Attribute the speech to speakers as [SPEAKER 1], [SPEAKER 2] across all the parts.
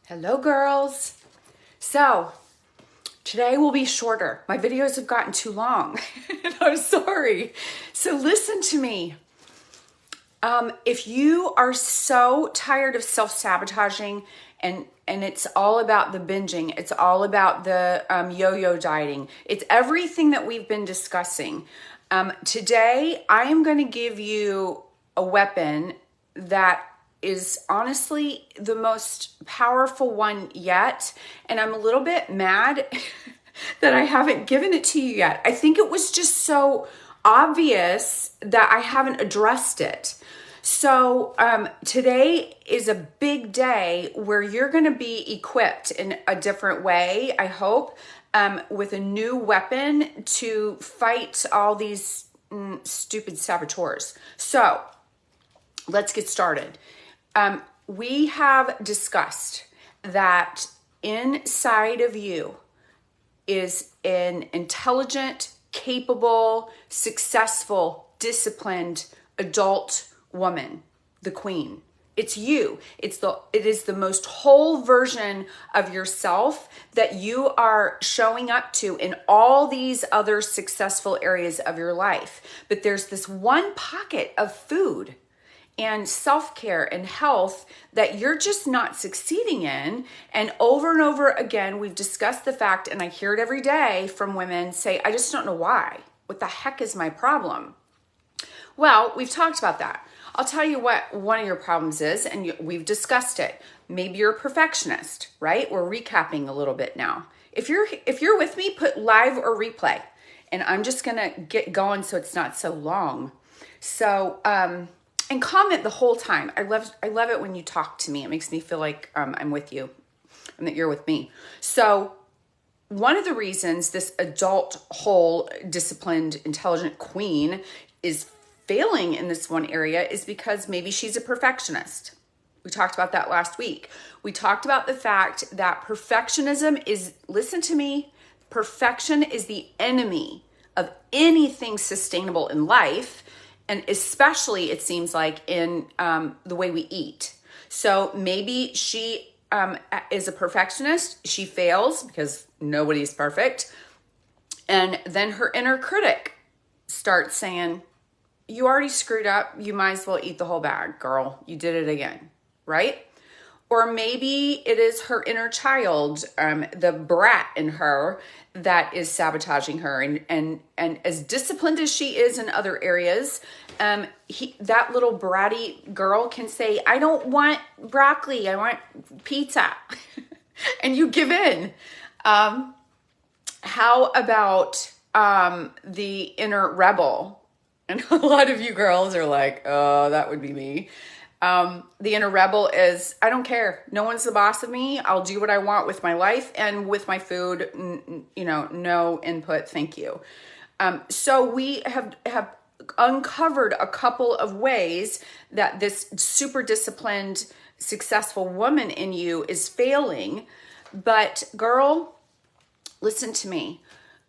[SPEAKER 1] Hello, girls. So, today will be shorter. My videos have gotten too long, and I'm sorry. So listen to me. If you are so tired of self-sabotaging and it's all about the binging, it's all about the yo-yo dieting, it's everything that we've been discussing. Today, I am going to give you a weapon that is honestly the most powerful one yet. And I'm a little bit mad that I haven't given it to you yet. I think it was just so obvious that I haven't addressed it. So today is a big day where you're going to be equipped in a different way, I hope, with a new weapon to fight all these stupid saboteurs. So let's get started. We have discussed that inside of you is an intelligent, capable, successful, disciplined adult woman, the queen. It's you. It is the most whole version of yourself that you are showing up to in all these other successful areas of your life. But there's this one pocket of food and self-care and health that you're just not succeeding in. And over again, we've discussed the fact, and I hear it every day from women say, I just don't know why. What the heck is my problem? Well, we've talked about that. I'll tell you what one of your problems is, and we've discussed it. Maybe you're a perfectionist, right? We're recapping a little bit now. If you're with me, put live or replay, and I'm just gonna get going so it's not so long. So, and comment the whole time. I love it when you talk to me. It makes me feel like I'm with you and that you're with me. So one of the reasons this adult, whole, disciplined, intelligent queen is failing in this one area is because maybe she's a perfectionist. We talked about that last week. We talked about the fact that perfectionism is, listen to me, perfection is the enemy of anything sustainable in life. And especially, it seems like, in the way we eat. So maybe she is a perfectionist. She fails because nobody's perfect. And then her inner critic starts saying, you already screwed up. You might as well eat the whole bag, girl. You did it again, right? Or maybe it is her inner child, the brat in her, that is sabotaging her. And as disciplined as she is in other areas, that little bratty girl can say, I don't want broccoli, I want pizza. And you give in. How about the inner rebel? And a lot of you girls are like, oh, that would be me. The inner rebel is, I don't care. No one's the boss of me. I'll do what I want with my life and with my food. No input. Thank you. So we have uncovered a couple of ways that this super disciplined, successful woman in you is failing. But girl, listen to me.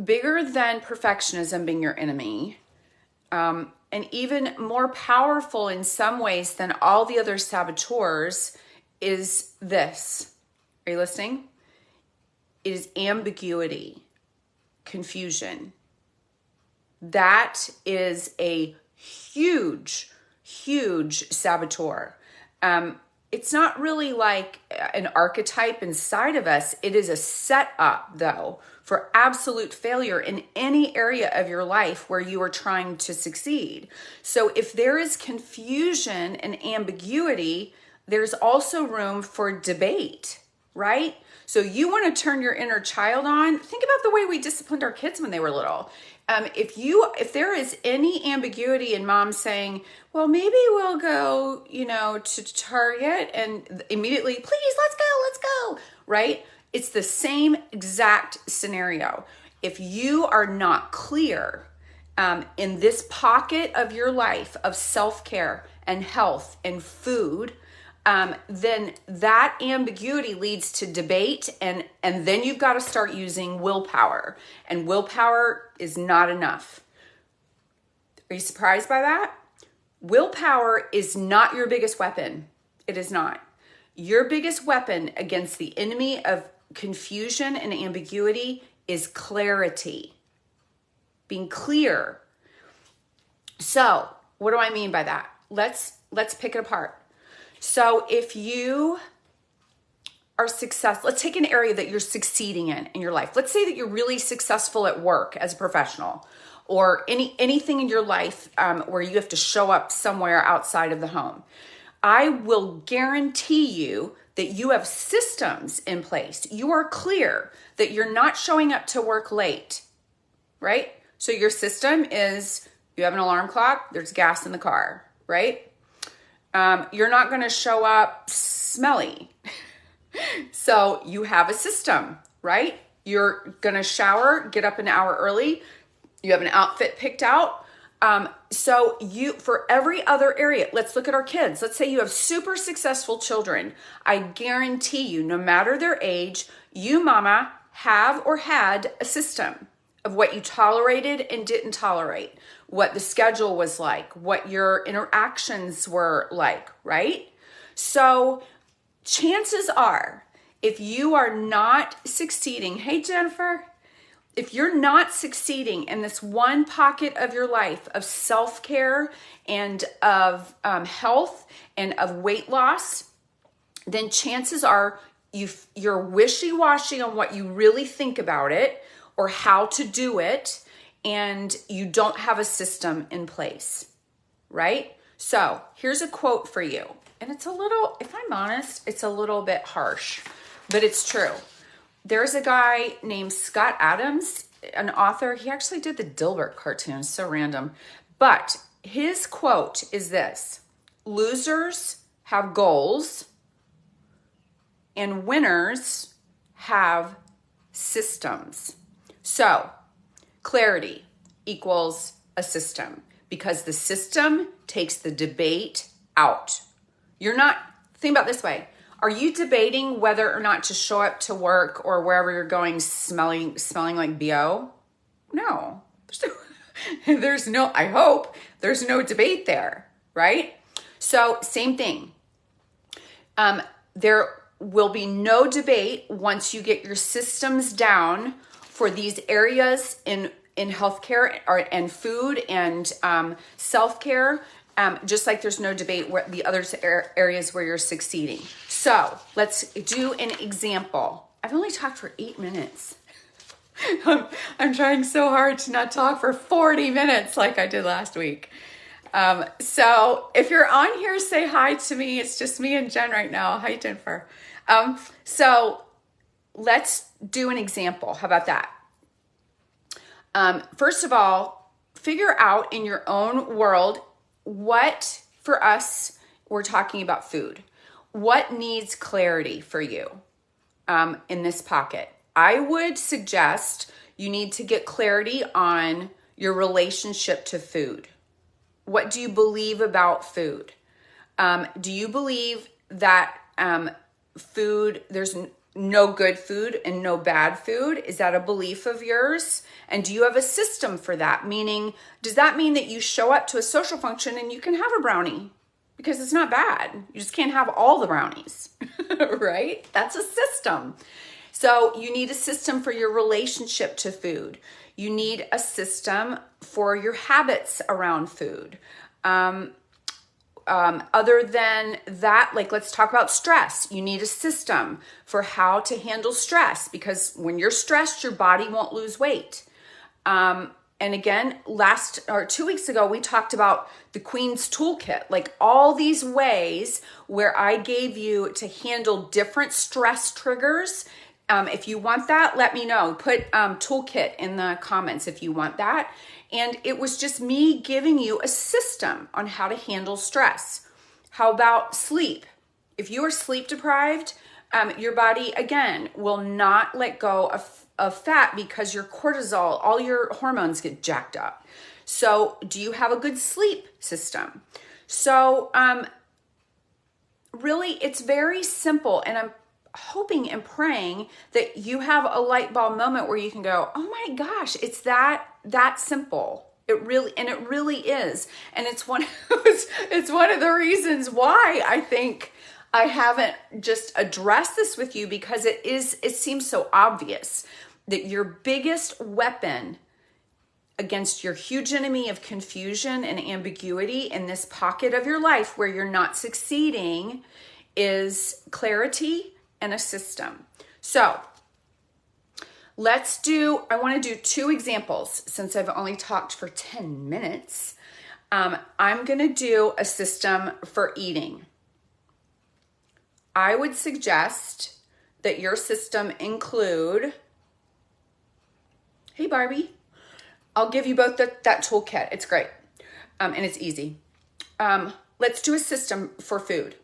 [SPEAKER 1] Bigger than perfectionism being your enemy, and even more powerful in some ways than all the other saboteurs is this. Are you listening? It is ambiguity, confusion. That is a huge, huge saboteur. It's not really like an archetype inside of us. It is a setup, though, for absolute failure in any area of your life where you are trying to succeed. So if there is confusion and ambiguity, there's also room for debate, right? So you want to turn your inner child on. Think about the way we disciplined our kids when they were little. If there is any ambiguity in mom saying, well, maybe we'll go, to Target, and immediately, please, let's go, right? It's the same exact scenario. If you are not clear in this pocket of your life of self-care and health and food, then that ambiguity leads to debate, and then you've got to start using willpower. And willpower is not enough. Are you surprised by that? Willpower is not your biggest weapon. It is not. Your biggest weapon against the enemy of confusion and ambiguity is clarity. Being clear. So, what do I mean by that? Let's pick it apart. So, if you are successful, let's take an area that you're succeeding in your life. Let's say that you're really successful at work as a professional, or anything in your life where you have to show up somewhere outside of the home. I will guarantee you that you have systems in place. You are clear that you're not showing up to work late, right? So your system is, you have an alarm clock, there's gas in the car, right? You're not going to show up smelly. So you have a system, right? You're going to shower, get up an hour early. You have an outfit picked out. So for every other area, let's look at our kids. Let's say you have super successful children. I guarantee you, no matter their age, you, mama, have or had a system of what you tolerated and didn't tolerate, what the schedule was like, what your interactions were like, right? So chances are, if you are not succeeding, hey, Jennifer, if you're not succeeding in this one pocket of your life of self-care and of health and of weight loss, then chances are you're wishy-washy on what you really think about it or how to do it, and you don't have a system in place, right? So here's a quote for you. And it's a little, if I'm honest, it's a little bit harsh, but it's true. There's a guy named Scott Adams, an author. He actually did the Dilbert cartoon, so random. But his quote is this: losers have goals and winners have systems. So clarity equals a system, because the system takes the debate out. You're not, think about it this way. Are you debating whether or not to show up to work or wherever you're going smelling like BO? No. There's no, I hope there's no debate there, right? So same thing. There will be no debate once you get your systems down for these areas in healthcare and food and self-care. Just like there's no debate where the other areas where you're succeeding. So let's do an example. I've only talked for 8 minutes. I'm trying so hard to not talk for 40 minutes like I did last week. So if you're on here, say hi to me. It's just me and Jen right now. Hi, Jennifer. So let's do an example. How about that? First of all, figure out in your own world what, for us, we're talking about food. What needs clarity for you in this pocket? I would suggest you need to get clarity on your relationship to food. What do you believe about food? Do you believe that food, there's no good food and no bad food? Is that a belief of yours? And do you have a system for that? Meaning, does that mean that you show up to a social function and you can have a brownie? Because it's not bad. You just can't have all the brownies, right? That's a system. So you need a system for your relationship to food. You need a system for your habits around food. Other than that, like, let's talk about stress. You need a system for how to handle stress, because when you're stressed, your body won't lose weight. And again, 2 weeks ago, we talked about the Queen's Toolkit, like all these ways where I gave you to handle different stress triggers. If you want that, let me know. Put toolkit in the comments if you want that. And it was just me giving you a system on how to handle stress. How about sleep? If you are sleep deprived, your body, again, will not let go of fat because your cortisol, all your hormones get jacked up. So do you have a good sleep system? So really, it's very simple. And I'm hoping and praying that you have a light bulb moment where you can go, oh my gosh, it's that simple. It really is. And it's one of the reasons why I think I haven't just addressed this with you because it seems so obvious that your biggest weapon against your huge enemy of confusion and ambiguity in this pocket of your life where you're not succeeding is clarity and a system. So I want to do 2 examples since I've only talked for 10 minutes. I'm going to do a system for eating. I would suggest that your system include, hey Barbie, I'll give you both that toolkit. It's great. And it's easy. Let's do a system for food.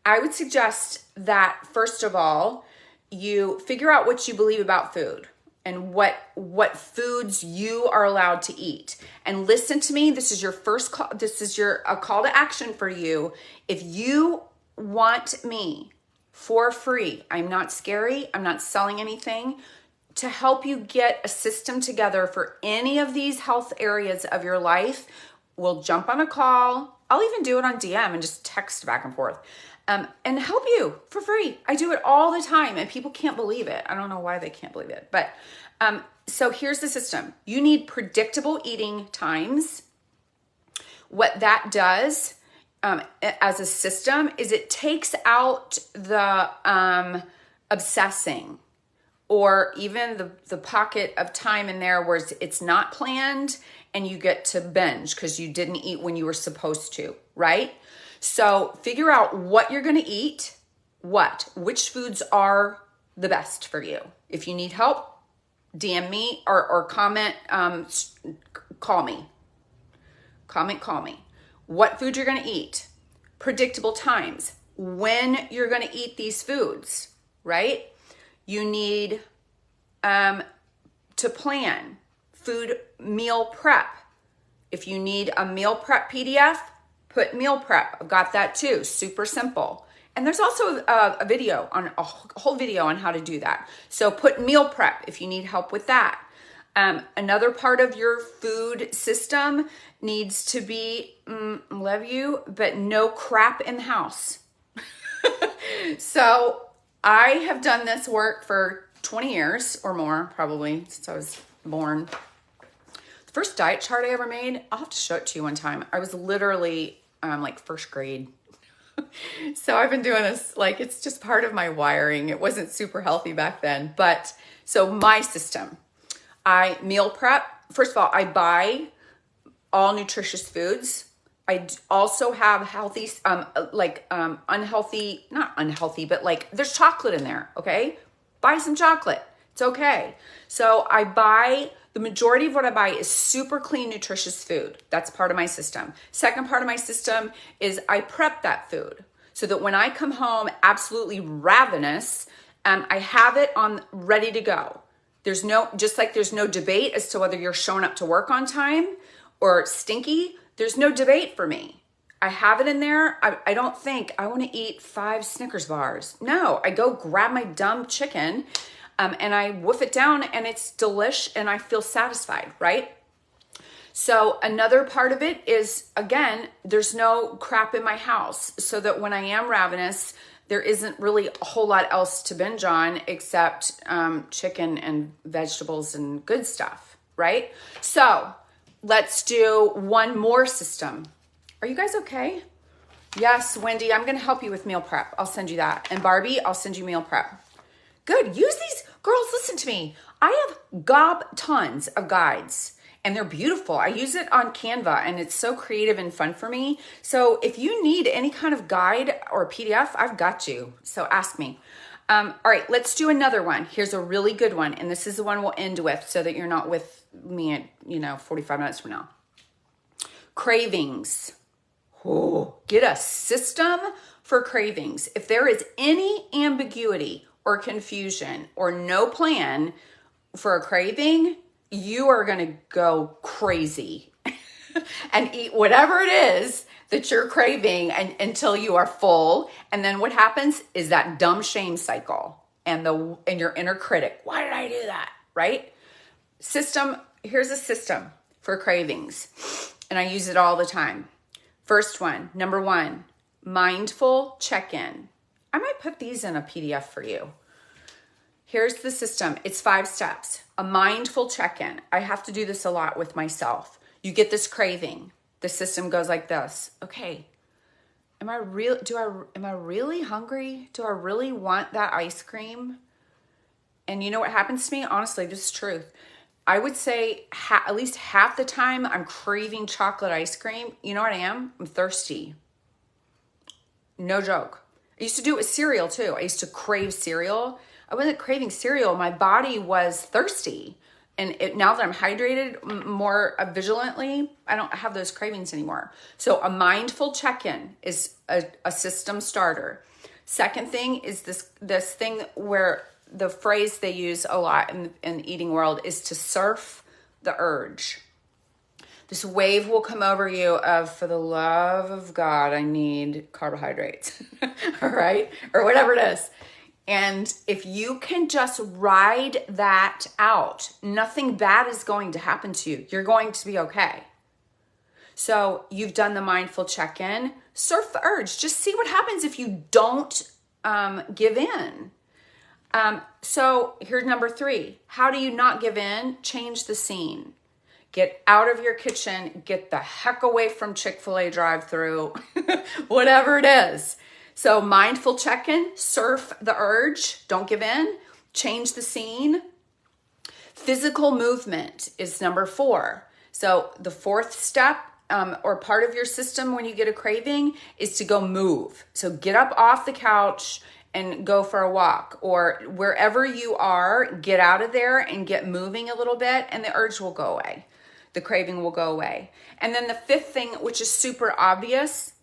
[SPEAKER 1] I would suggest that, first of all, you figure out what you believe about food and what foods you are allowed to eat. And listen to me, this is your first call. This is a call to action for you. If you want me for free, I'm not scary, I'm not selling anything, to help you get a system together for any of these health areas of your life, we'll jump on a call. I'll even do it on DM and just text back and forth. And help you for free. I do it all the time and people can't believe it. I don't know why they can't believe it. But so here's the system. You need predictable eating times. What that does as a system is it takes out the obsessing or even the pocket of time in there where it's not planned and you get to binge because you didn't eat when you were supposed to, right? So figure out what you're going to eat, which foods are the best for you. If you need help, DM me or comment, call me. Call me. What food you're going to eat, predictable times, when you're going to eat these foods, right? You need to plan food meal prep. If you need a meal prep PDF, put meal prep. I've got that too. Super simple. And there's also a whole video on how to do that. So put meal prep if you need help with that. Another part of your food system needs to be, love you, but no crap in the house. So I have done this work for 20 years or more, probably since I was born. The first diet chart I ever made, I'll have to show it to you one time. I was literally like first grade. So I've been doing this, like it's just part of my wiring. It wasn't super healthy back then. But so my system, I meal prep. First of all, I buy all nutritious foods. I also have healthy, unhealthy, not unhealthy, but like there's chocolate in there, okay? Buy some chocolate. It's okay. So the majority of what I buy is super clean, nutritious food. That's part of my system. Second part of my system is I prep that food so that when I come home absolutely ravenous, I have it on ready to go. There's no debate as to whether you're showing up to work on time or stinky. There's no debate for me. I have it in there. I don't think I want to eat 5 Snickers bars. No, I go grab my dumb chicken and I woof it down and it's delish and I feel satisfied, right? So another part of it is, again, there's no crap in my house so that when I am ravenous, there isn't really a whole lot else to binge on except chicken and vegetables and good stuff, right? So let's do one more system. Are you guys okay? Yes, Wendy, I'm going to help you with meal prep. I'll send you that. And Barbie, I'll send you meal prep. Good. Use these. Girls, listen to me. I have tons of guides and they're beautiful. I use it on Canva and it's so creative and fun for me. So if you need any kind of guide or PDF, I've got you. So ask me. All right, let's do another one. Here's a really good one. And this is the one we'll end with so that you're not with me at, 45 minutes from now. Cravings. Oh, get a system for cravings. If there is any ambiguity or confusion or no plan for a craving, you are going to go crazy and eat whatever it is that you're craving until you are full. And then what happens is that dumb shame cycle and your inner critic. Why did I do that? Right? Here's a system for cravings. And I use it all the time. First one, number 1, mindful check-in. I might put these in a PDF for you. Here's the system. It's 5 steps. A mindful check-in. I have to do this a lot with myself. You get this craving. The system goes like this. Okay, am I really hungry? Do I really want that ice cream? And you know what happens to me? Honestly, this is truth. I would say at least half the time I'm craving chocolate ice cream. You know what I am? I'm thirsty. No joke. I used to do it with cereal too. I used to crave cereal. I wasn't craving cereal. My body was thirsty. And now that I'm hydrated more vigilantly, I don't have those cravings anymore. So a mindful check-in is a system starter. Second thing is this thing where the phrase they use a lot in the eating world is to surf the urge. This wave will come over you of, for the love of God, I need carbohydrates, all right? Or whatever it is. And if you can just ride that out, nothing bad is going to happen to you. You're going to be okay. So you've done the mindful check-in. Surf the urge. Just see what happens if you don't give in. So here's number 3. How do you not give in? Change the scene. Get out of your kitchen. Get the heck away from Chick-fil-A drive-thru. Whatever it is. So mindful check-in, surf the urge, don't give in, change the scene. Physical movement is number 4. So the 4th step or part of your system when you get a craving is to go move. So get up off the couch and go for a walk, or wherever you are, get out of there and get moving a little bit, and the urge will go away. The craving will go away. And then the 5th thing, which is super obvious,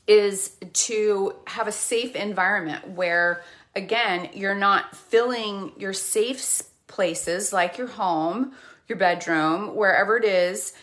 [SPEAKER 1] is to have a safe environment where, again, you're not filling your safe places like your home, your bedroom, wherever it is,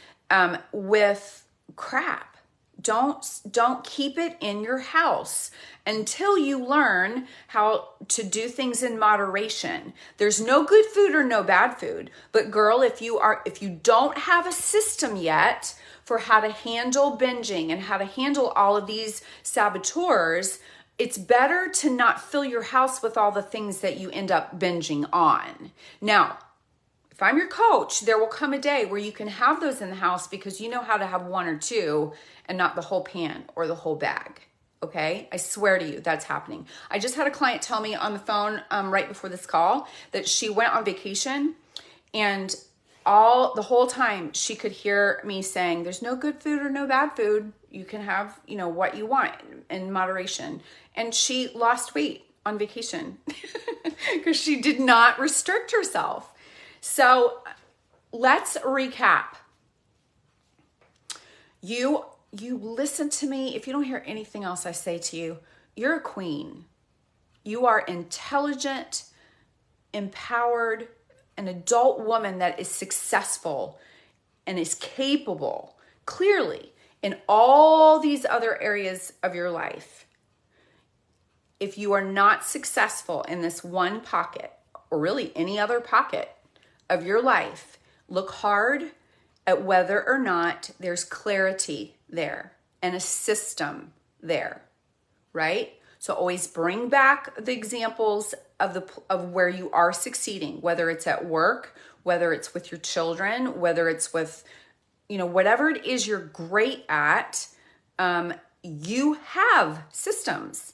[SPEAKER 1] with crap. Don't keep it in your house until you learn how to do things in moderation. There's no good food or no bad food. But girl, if you don't have a system yet for how to handle binging and how to handle all of these saboteurs, it's better to not fill your house with all the things that you end up binging on. Now, if I'm your coach, there will come a day where you can have those in the house because you know how to have 1 or 2 and not the whole pan or the whole bag. Okay? I swear to you, that's happening. I just had a client tell me on the phone right before this call that she went on vacation, and the whole time she could hear me saying, there's no good food or no bad food. You can have, what you want in moderation. And she lost weight on vacation because she did not restrict herself. So let's recap. You listen to me. If you don't hear anything else I say to you, you're a queen. You are intelligent, empowered, an adult woman that is successful and is capable, clearly, in all these other areas of your life. If you are not successful in this one pocket, or really any other pocket of your life, look hard at whether or not there's clarity there and a system there, right? So always bring back the examples of where you are succeeding, whether it's at work, whether it's with your children, whether it's with, whatever it is you're great at, you have systems.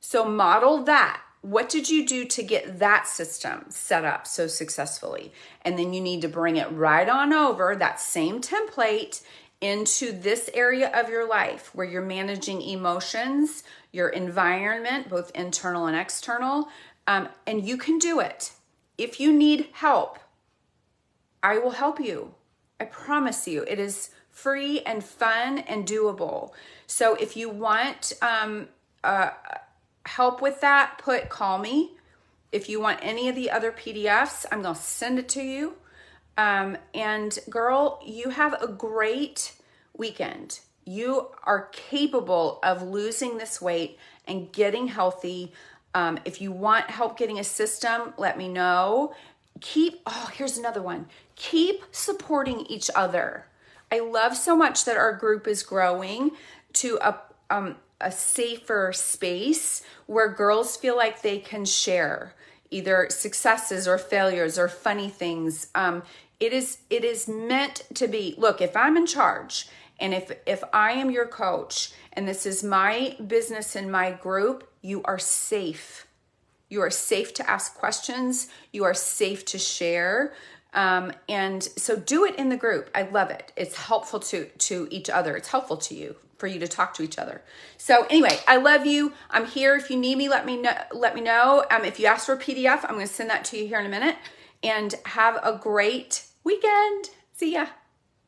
[SPEAKER 1] So model that. What did you do to get that system set up so successfully? And then you need to bring it right on over, that same template, into this area of your life where you're managing emotions, your environment, both internal and external, and you can do it. If you need help, I will help you. I promise you. It is free and fun and doable. So if you want help with that, call me. If you want any of the other PDFs, I'm going to send it to you. And girl, you have a great weekend. You are capable of losing this weight and getting healthy. If you want help getting a system, let me know. Here's another one. Keep supporting each other. I love so much that our group is growing to a safer space where girls feel like they can share either successes or failures or funny things. It is meant to be, look, if I'm in charge and if I am your coach and this is my business and my group, you are safe. You are safe to ask questions. You are safe to share. And so do it in the group. I love it. It's helpful to each other. It's helpful to you for you to talk to each other. So anyway, I love you. I'm here. If you need me, let me know. If you ask for a PDF, I'm going to send that to you here in a minute. And have a great weekend. See ya.